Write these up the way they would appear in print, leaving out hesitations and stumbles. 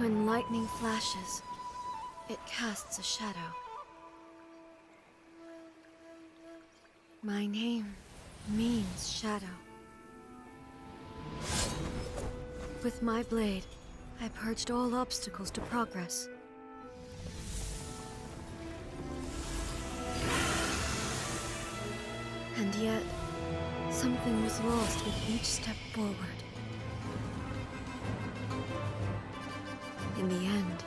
When lightning flashes, it casts a shadow. My name means shadow. With my blade, I purged all obstacles to progress. And yet, something was lost with each step forward. In the end,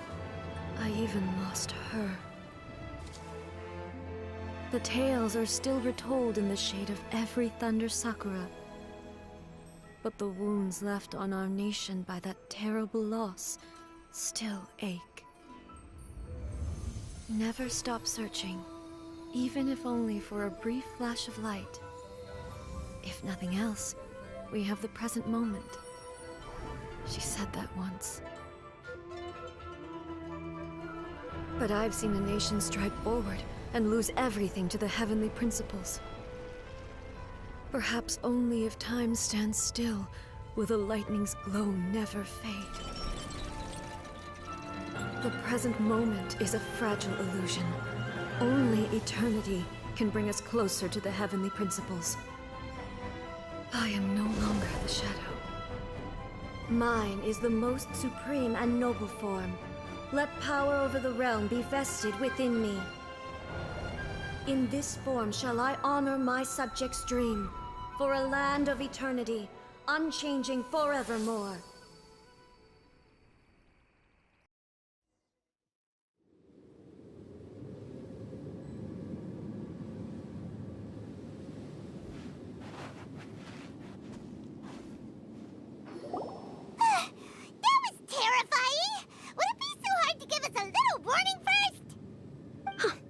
I even lost her. The tales are still retold in the shade of every Thunder Sakura. But the wounds left on our nation by that terrible loss still ache. Never stop searching, even if only for a brief flash of light. If nothing else, we have the present moment. She said that once. But I've seen a nation stride forward and lose everything to the heavenly principles. Perhaps only if time stands still will the lightning's glow never fade. The present moment is a fragile illusion. Only eternity can bring us closer to the heavenly principles. I am no longer the shadow. Mine is the most supreme and noble form. Let power over the realm be vested within me. In this form shall I honor my subjects' dream, for a land of eternity, unchanging forevermore.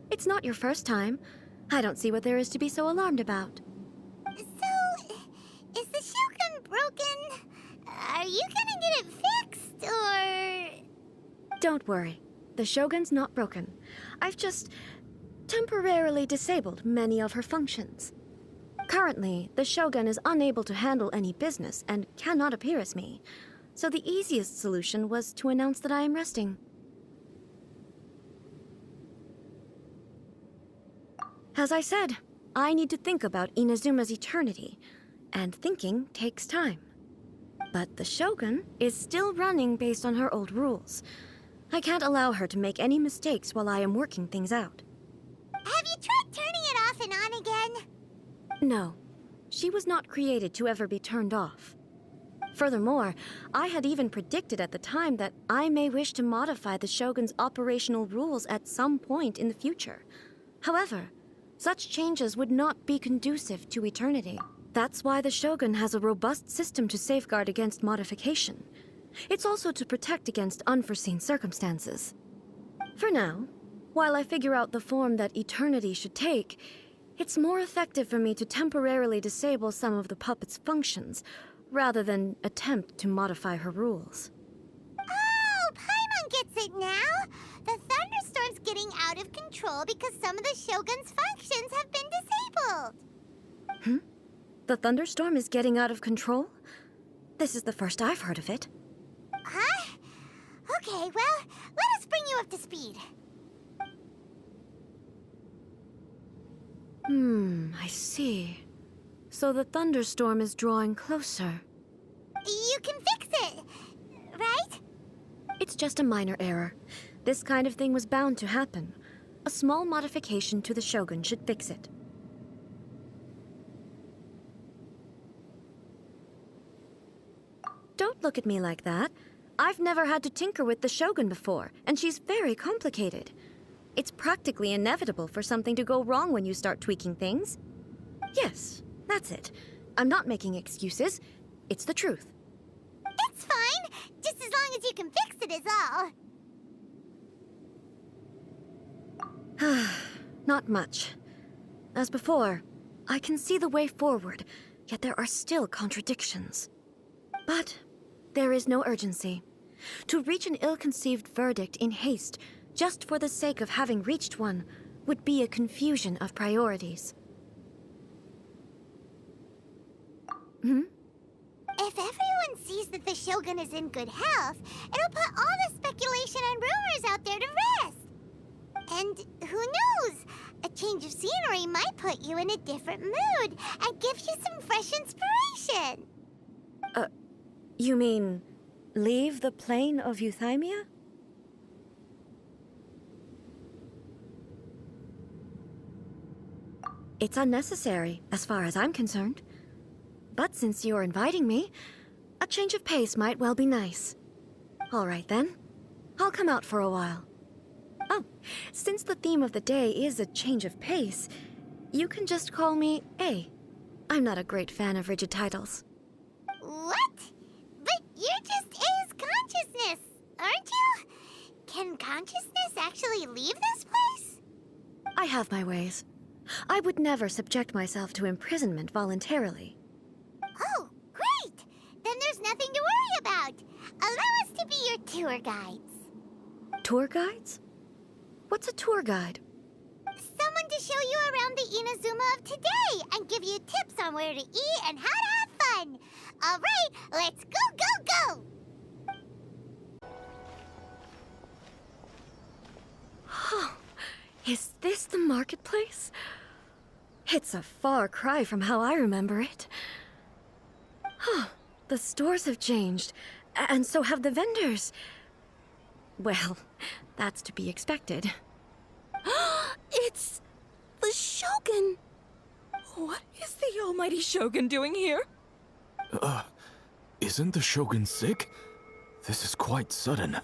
It's not your first time. I don't see what there is to be so alarmed about. So, is the Shogun broken? Are you gonna get it fixed, or...? Don't worry. The Shogun's not broken. I've just temporarily disabled many of her functions. Currently, the Shogun is unable to handle any business and cannot appear as me. So the easiest solution was to announce that I am resting. As I said, I need to think about Inazuma's eternity, and thinking takes time. But the Shogun is still running based on her old rules. I can't allow her to make any mistakes while I am working things out. Have you tried turning it off and on again? No. She was not created to ever be turned off. Furthermore, I had even predicted at the time that I may wish to modify the Shogun's operational rules at some point in the future. However, such changes would not be conducive to eternity. That's why the Shogun has a robust system to safeguard against modification. It's also to protect against unforeseen circumstances. For now, while I figure out the form that eternity should take, it's more effective for me to temporarily disable some of the puppet's functions, rather than attempt to modify her rules. Oh, Paimon gets it now! The thunderstorm's getting out of control because some of the Shogun's functions have been disabled. The thunderstorm is getting out of control? This is the first I've heard of it. Huh? Okay, well, let us bring you up to speed. I see. So the thunderstorm is drawing closer. You can fix it, right? It's just a minor error. This kind of thing was bound to happen. A small modification to the Shogun should fix it. Don't look at me like that. I've never had to tinker with the Shogun before, and she's very complicated. It's practically inevitable for something to go wrong when you start tweaking things. Yes, that's it. I'm not making excuses. It's the truth. It's fine, just as long as you can fix it is all. Not much. As before, I can see the way forward, yet there are still contradictions. But there is no urgency. To reach an ill-conceived verdict in haste, just for the sake of having reached one, would be a confusion of priorities. If everyone everyone sees that the Shogun is in good health, it'll put all the speculation and rumors out there to rest. And who knows? A change of scenery might put you in a different mood and give you some fresh inspiration. You mean leave the plane of euthymia? It's unnecessary, as far as I'm concerned. But since you're inviting me, a change of pace might well be nice. All right, then. I'll come out for a while. Oh, since the theme of the day is a change of pace, you can just call me A. I'm not a great fan of rigid titles. What? But you're just A's consciousness, aren't you? Can consciousness actually leave this place? I have my ways. I would never subject myself to imprisonment voluntarily. Oh, great! Then there's nothing to worry about. Allow us to be your tour guides. Tour guides? What's a tour guide? Someone to show you around the Inazuma of today and give you tips on where to eat and how to have fun. All right, let's go! Is this the marketplace? It's a far cry from how I remember it. The stores have changed, and so have the vendors. Well, that's to be expected. It's the Shogun! What is the almighty Shogun doing here? Isn't the Shogun sick? This is quite sudden.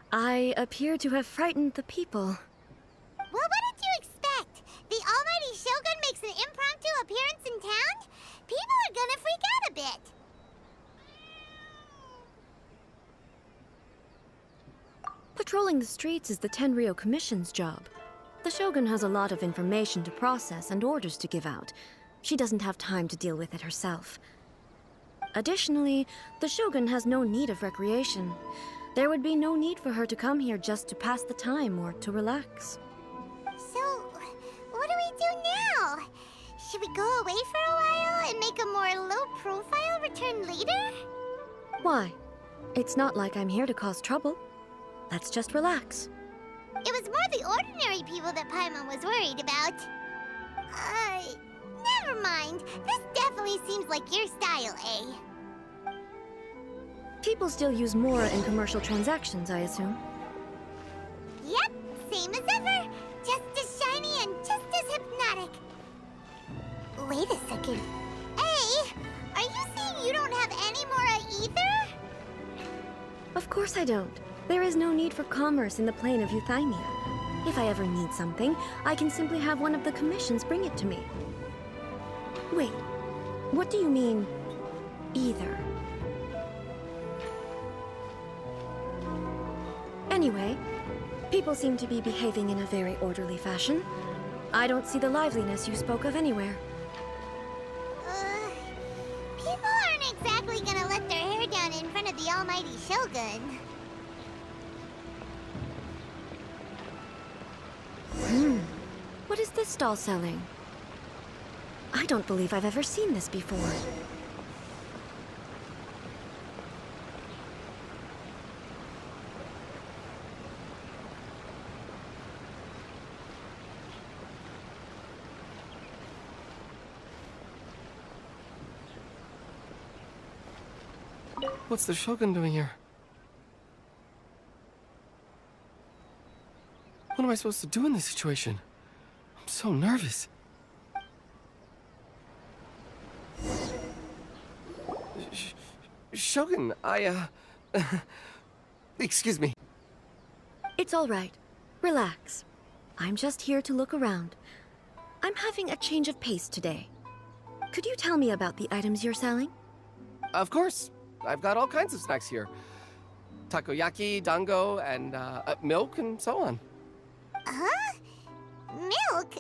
I appear to have frightened the people. Well, what did you expect? The almighty Shogun makes an impromptu appearance in town? People are gonna freak out a bit. Patrolling the streets is the Tenryou Commission's job. The Shogun has a lot of information to process and orders to give out. She doesn't have time to deal with it herself. Additionally, the Shogun has no need of recreation. There would be no need for her to come here just to pass the time or to relax. So, what do we do now? Should we go away for a while and make a more low-profile return later? Why? It's not like I'm here to cause trouble. Let's just relax. It was more the ordinary people that Paimon was worried about. Never mind. This definitely seems like your style, eh? People still use Mora in commercial transactions, I assume. Yep, same as ever. Just as shiny and just as hypnotic. Wait a second. Hey, are you saying you don't have any Mora either? Of course I don't. There is no need for commerce in the plane of euthymia. If I ever need something, I can simply have one of the commissions bring it to me. Wait, what do you mean, either? Anyway, people seem to be behaving in a very orderly fashion. I don't see the liveliness you spoke of anywhere. People aren't exactly gonna let their hair down in front of the almighty Shogun. What is this stall selling? I don't believe I've ever seen this before. What's the Shogun doing here? What am I supposed to do in this situation? I'm so nervous. Shogun, excuse me. It's all right. Relax. I'm just here to look around. I'm having a change of pace today. Could you tell me about the items you're selling? Of course. I've got all kinds of snacks here. Takoyaki, dango, and milk, and so on. Huh? Milk?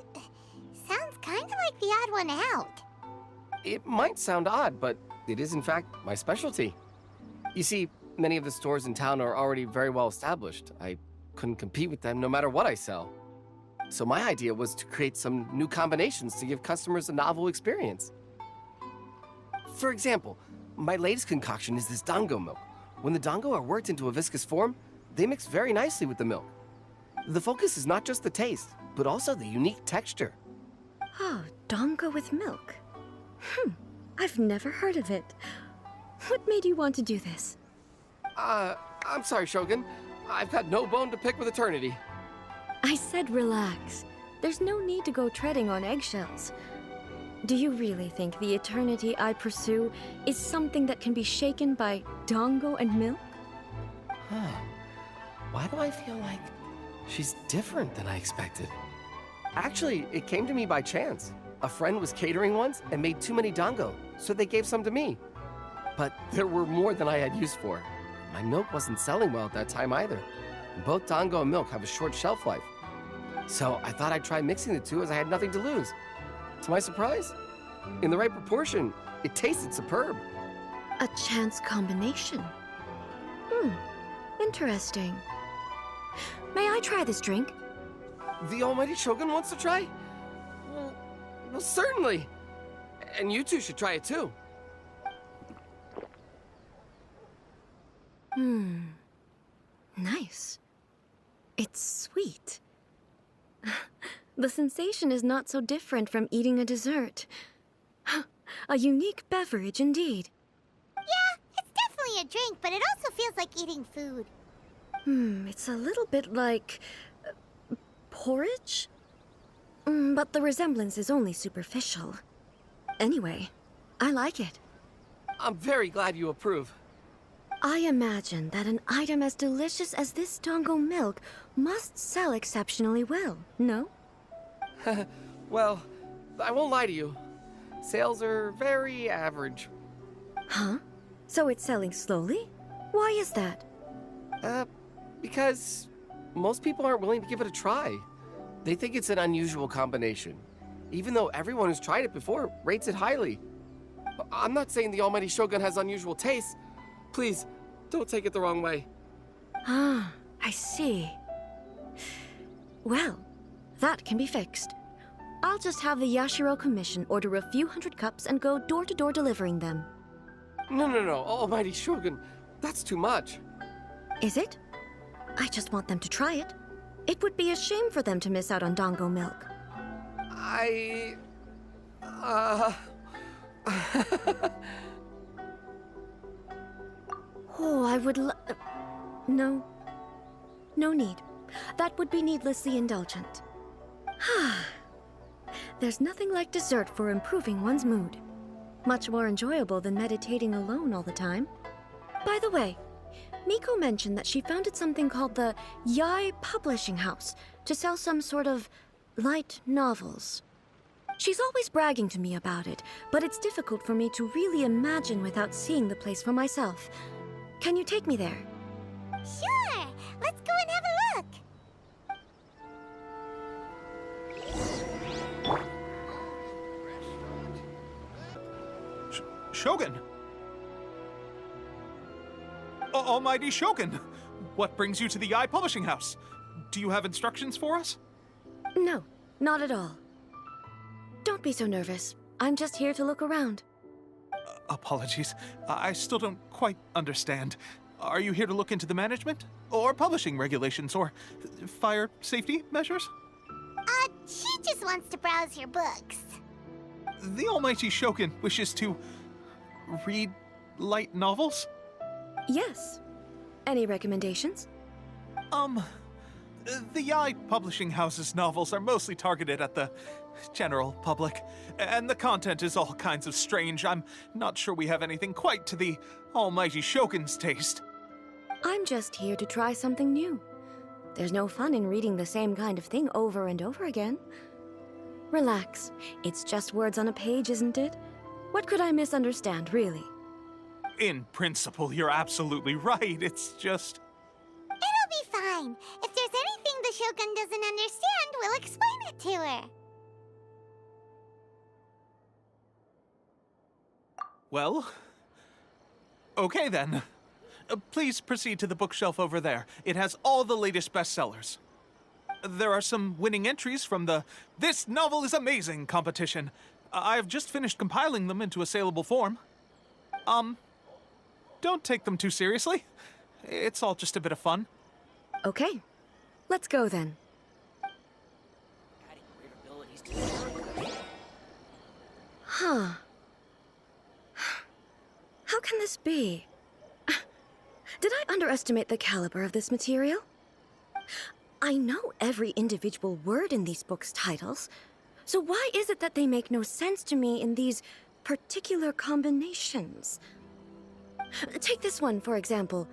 Sounds kind of like the odd one out. It might sound odd, but it is in fact my specialty. You see, many of the stores in town are already very well established. I couldn't compete with them no matter what I sell. So my idea was to create some new combinations to give customers a novel experience. For example, My latest concoction is this dango milk. When the dango are worked into a viscous form, they mix very nicely with the milk. The focus is not just the taste, but also the unique texture. Oh, dango with milk. I've never heard of it. What made you want to do this? I'm sorry, Shogun. I've got no bone to pick with eternity. I said relax. There's no need to go treading on eggshells. Do you really think the eternity I pursue is something that can be shaken by dango and milk? Huh. Why do I feel like she's different than I expected? Actually, it came to me by chance. A friend was catering once and made too many dango, so they gave some to me. But there were more than I had use for. My milk wasn't selling well at that time either. Both dango and milk have a short shelf life. So I thought I'd try mixing the two as I had nothing to lose. To my surprise, in the right proportion, it tasted superb. A chance combination. Interesting. May I try this drink? The almighty Shogun wants to try? Well, certainly. And you two should try it too. Nice. It's sweet. The sensation is not so different from eating a dessert. A unique beverage indeed. Yeah, it's definitely a drink, but it also feels like eating food. It's a little bit like porridge? But the resemblance is only superficial. Anyway, I like it. I'm very glad you approve. I imagine that an item as delicious as this dango milk must sell exceptionally well, no? Well, I won't lie to you. Sales are very average. Huh? So it's selling slowly? Why is that? Because most people aren't willing to give it a try. They think it's an unusual combination, even though everyone who's tried it before rates it highly. I'm not saying the almighty Shogun has unusual tastes. Please, don't take it the wrong way. Ah, I see. Well, that can be fixed. I'll just have the Yashiro Commission order a few hundred cups and go door-to-door delivering them. No, almighty Shogun, that's too much. Is it? I just want them to try it. It would be a shame for them to miss out on dango milk. Oh, I would No. No need. That would be needlessly indulgent. There's nothing like dessert for improving one's mood. Much more enjoyable than meditating alone all the time. By the way, Miko mentioned that she founded something called the Yai Publishing House to sell some sort of light novels. She's always bragging to me about it, but it's difficult for me to really imagine without seeing the place for myself. Can you take me there? Sure, let's go and have a look. Shogun! Almighty Shogun! What brings you to the Yai Publishing House? Do you have instructions for us? No, not at all. Don't be so nervous. I'm just here to look around. Apologies. I still don't quite understand. Are you here to look into the management? Or publishing regulations? Or fire safety measures? She just wants to browse your books. The Almighty Shogun wishes to read light novels? Yes. Any recommendations? The Yai Publishing House's novels are mostly targeted at the general public, and the content is all kinds of strange. I'm not sure we have anything quite to the Almighty Shogun's taste. I'm just here to try something new. There's no fun in reading the same kind of thing over and over again. Relax. It's just words on a page, isn't it? What could I misunderstand, really? In principle, you're absolutely right. It's just... It'll be fine. If there's anything the Shogun doesn't understand, we'll explain it to her. Well... Okay, then. Please proceed to the bookshelf over there. It has all the latest bestsellers. There are some winning entries from the This Novel is Amazing competition. I've just finished compiling them into a saleable form. Don't take them too seriously. It's all just a bit of fun. Okay, let's go then. Huh. How can this be? Did I underestimate the caliber of this material? I know every individual word in these books' titles, so why is it that they make no sense to me in these particular combinations? Take this one, for example.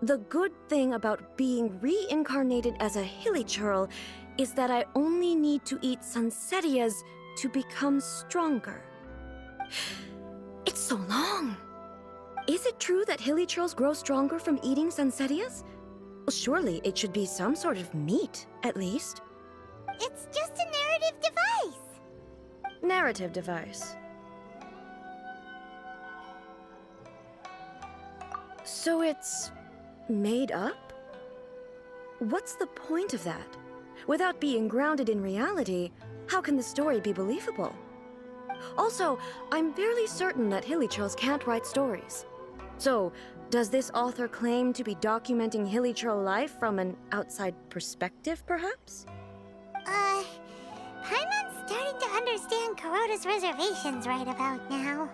The good thing about being reincarnated as a hilly churl is that I only need to eat sunsetias to become stronger. It's so long. Is it true that hilly churls grow stronger from eating sunsetias? Well, surely it should be some sort of meat, at least. It's just a narrative device. Narrative device. So it's made up? What's the point of that? Without being grounded in reality, how can the story be believable? Also, I'm fairly certain that hilly churls can't write stories. So, does this author claim to be documenting hilly churl life from an outside perspective, perhaps? Paimon's starting to understand Kuroda's reservations right about now.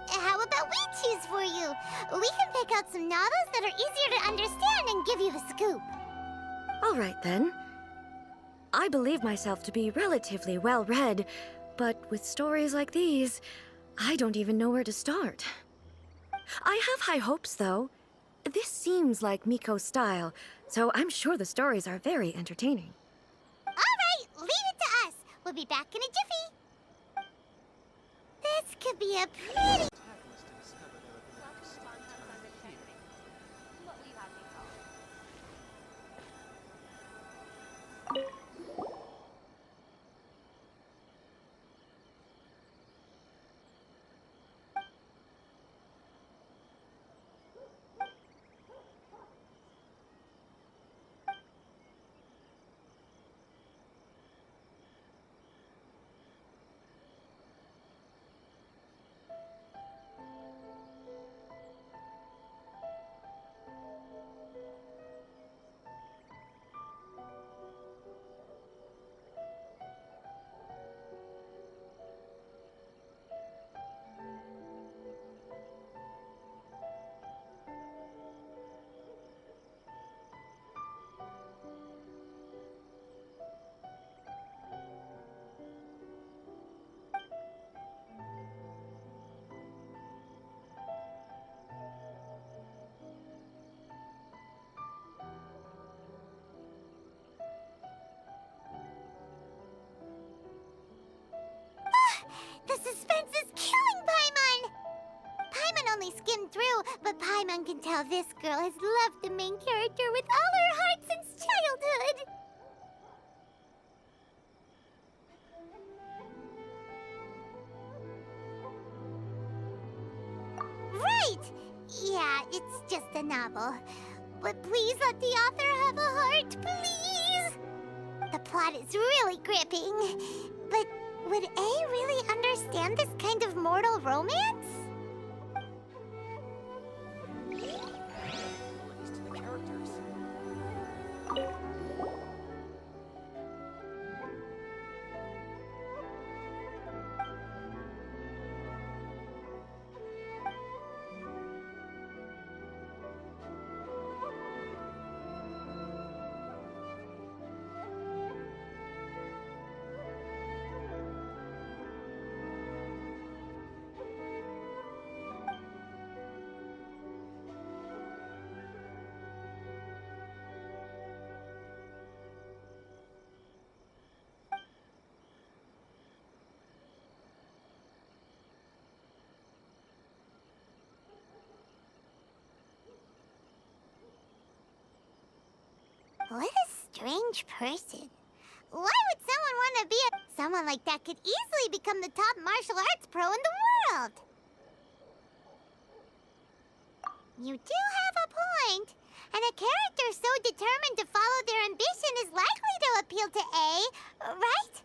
How about we choose for you? We can pick out some novels that are easier to understand and give you the scoop. All right, then. I believe myself to be relatively well-read, but with stories like these, I don't even know where to start. I have high hopes, though. This seems like Miko's style, so I'm sure the stories are very entertaining. All right, leave it to us. We'll be back in a jiffy. This could be a pretty... The suspense is killing Paimon! Paimon only skimmed through, but Paimon can tell this girl has loved the main character with all her heart since childhood. Right! Yeah, it's just a novel. But please let the author have a heart, please! The plot is really gripping, but would A really understand this kind of mortal romance? What a strange person. Why would someone want to be someone like that could easily become the top martial arts pro in the world. You do have a point. And a character so determined to follow their ambition is likely to appeal to A, right?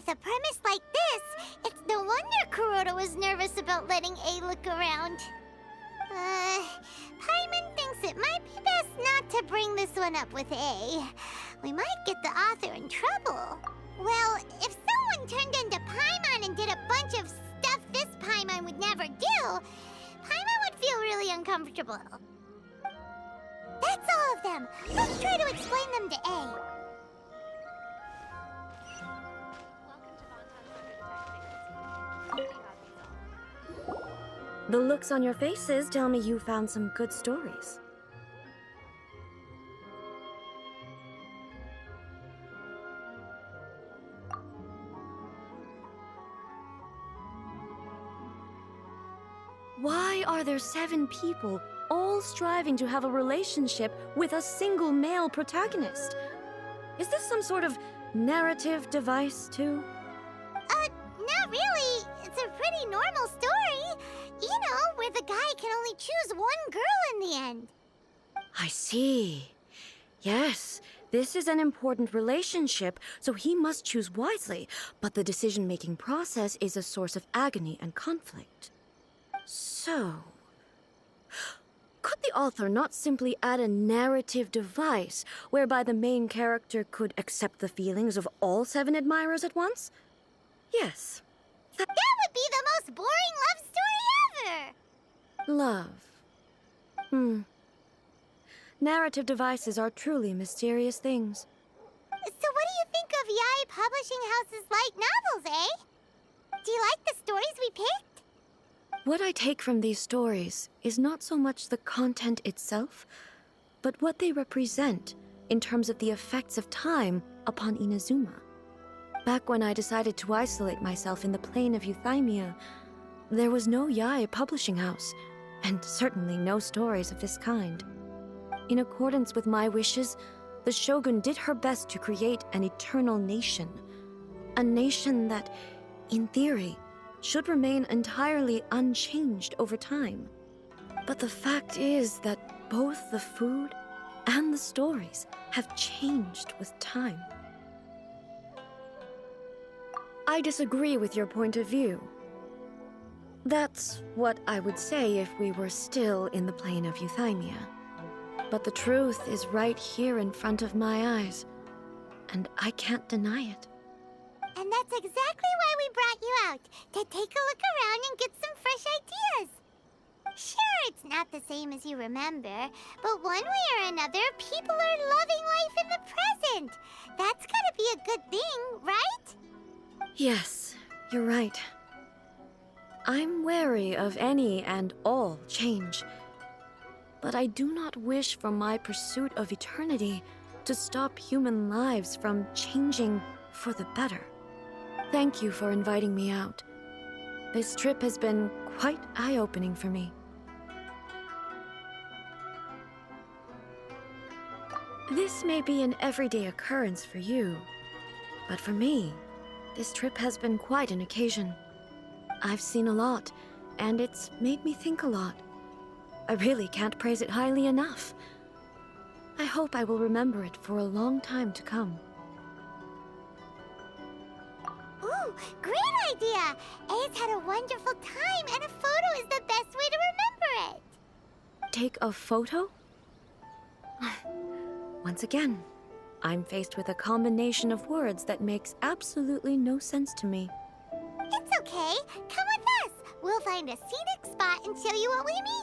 With a premise like this, it's no wonder Kuroda was nervous about letting A look around. Paimon thinks it might be best not to bring this one up with A. We might get the author in trouble. Well, if someone turned into Paimon and did a bunch of stuff this Paimon would never do, Paimon would feel really uncomfortable. That's all of them. Let's try to explain them to A. The looks on your faces tell me you found some good stories. Why are there 7 people all striving to have a relationship with a single male protagonist? Is this some sort of narrative device, too? Not really. It's a pretty normal story. You know, where the guy can only choose one girl in the end. I see. Yes, this is an important relationship, so he must choose wisely, but the decision-making process is a source of agony and conflict. So, could the author not simply add a narrative device whereby the main character could accept the feelings of all 7 admirers at once? Yes. That would be the most boring love story ever! Love. Narrative devices are truly mysterious things. So what do you think of Yae Publishing House's light novels, eh? Do you like the stories we picked? What I take from these stories is not so much the content itself, but what they represent in terms of the effects of time upon Inazuma. Back when I decided to isolate myself in the plane of Euthymia, there was no Yae Publishing House, and certainly no stories of this kind. In accordance with my wishes, the Shogun did her best to create an eternal nation. A nation that, in theory, should remain entirely unchanged over time. But the fact is that both the food and the stories have changed with time. I disagree with your point of view. That's what I would say if we were still in the plane of Euthymia. But the truth is right here in front of my eyes, and I can't deny it. And that's exactly why we brought you out, to take a look around and get some fresh ideas. Sure, it's not the same as you remember, but one way or another, people are loving life in the present. That's gotta be a good thing, right? Yes, you're right. I'm wary of any and all change. But I do not wish for my pursuit of eternity to stop human lives from changing for the better. Thank you for inviting me out. This trip has been quite eye-opening for me. This may be an everyday occurrence for you, but for me, this trip has been quite an occasion. I've seen a lot, and it's made me think a lot. I really can't praise it highly enough. I hope I will remember it for a long time to come. Ooh, great idea! A's had a wonderful time, and a photo is the best way to remember it. Take a photo? Once again, I'm faced with a combination of words that makes absolutely no sense to me. It's okay. Come with us. We'll find a scenic spot and show you what we mean.